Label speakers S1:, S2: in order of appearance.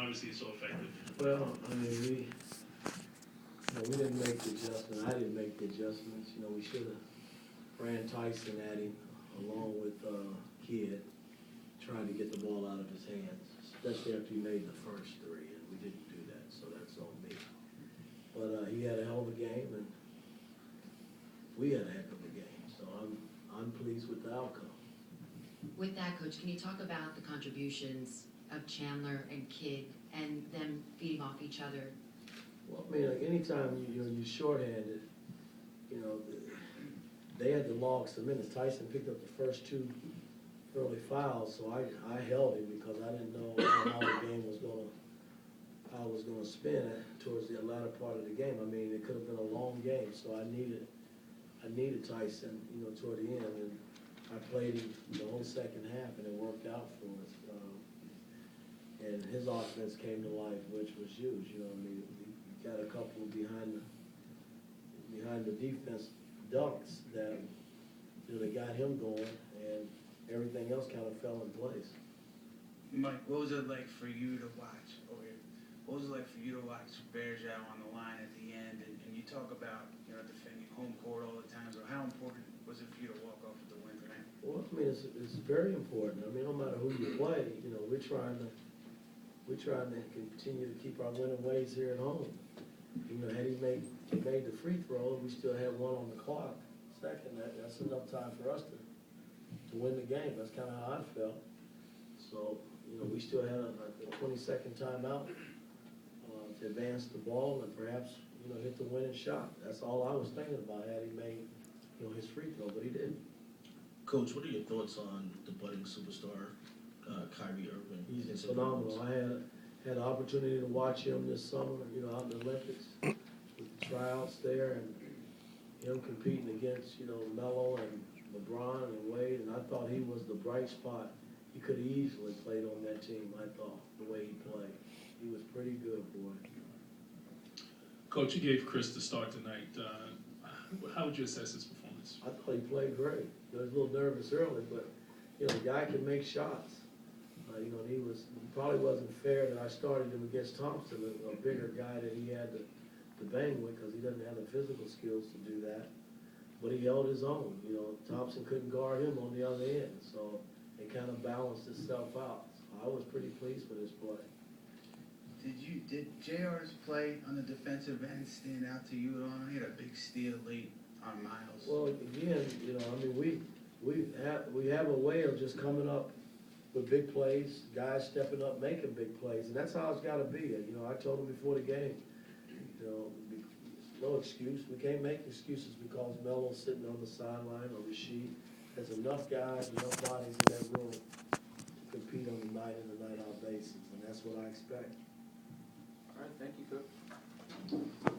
S1: obviously it's so effective.
S2: Well, I mean, we didn't make the adjustment. I didn't make the adjustments. We should have ran Tyson at him along with Kidd, trying to get the ball out of his hands, especially after he made the first three, and we didn't do that, so that's on me. But he had a hell of a game, and we had a heck of a game, so I'm pleased with the outcome.
S3: With that, Coach, can you talk about the contributions of Chandler and Kidd and them feeding off each other?
S2: Well, I mean, like anytime you're shorthanded, they had to log some minutes. Tyson picked up the first two early fouls, so I held him because I didn't know how the game was gonna spin towards the latter part of the game. I mean, it could have been a long game, so I needed Tyson, toward the end, and I played him the whole second half, and it worked out for us. And his offense came to life, which was huge. I mean, we got a couple behind the defense dunks that they got him going, and everything else kind of fell in place.
S4: Mike, what was it like for you to watch? What was it like for you to watch Bergeau on the line at the end? And you talk about defending home court all the time. So how important was it for you to walk off with the win tonight?
S2: Well, I mean, it's very important. I mean, no matter who you play, we're trying to continue to keep our winning ways here at home. Had he made the free throw, we still had one on the clock. Second, that's enough time for us to win the game. That's kind of how I felt. So, we still had a 20-second timeout to advance the ball and perhaps, hit the winning shot. That's all I was thinking about had he made, his free throw, but he didn't.
S5: Coach, what are your thoughts on the budding superstar, Kyrie Irving?
S2: He's phenomenal. I had the opportunity to watch him this summer, out in the Olympics with the tryouts there, and him competing against, Melo and LeBron and Wade, and I thought he was the bright spot. He could have easily played on that team, I thought, the way he played. He was pretty good, boy.
S1: Coach, you gave Chris the start tonight. How would you assess his performance?
S2: I thought he played great. He was a little nervous early, but, the guy can make shots. He probably wasn't fair that I started him against Thompson, a bigger guy that he had to bang with because he doesn't have the physical skills to do that. But he held his own. Thompson couldn't guard him on the other end, so it kind of balanced itself out. So I was pretty pleased with his play.
S4: Did JR's play on the defensive end stand out to you at all? He had a big steal late on Miles.
S2: Well, again, I mean, we have a way of just coming up with big plays, guys stepping up, making big plays, and that's how it's got to be. I told him before the game, no excuse. We can't make excuses because Melo's sitting on the sideline or Rasheed. There's enough guys, enough bodies in that room to compete on a night-in and night-out basis, and that's what I expect.
S4: All right, thank you, Coach.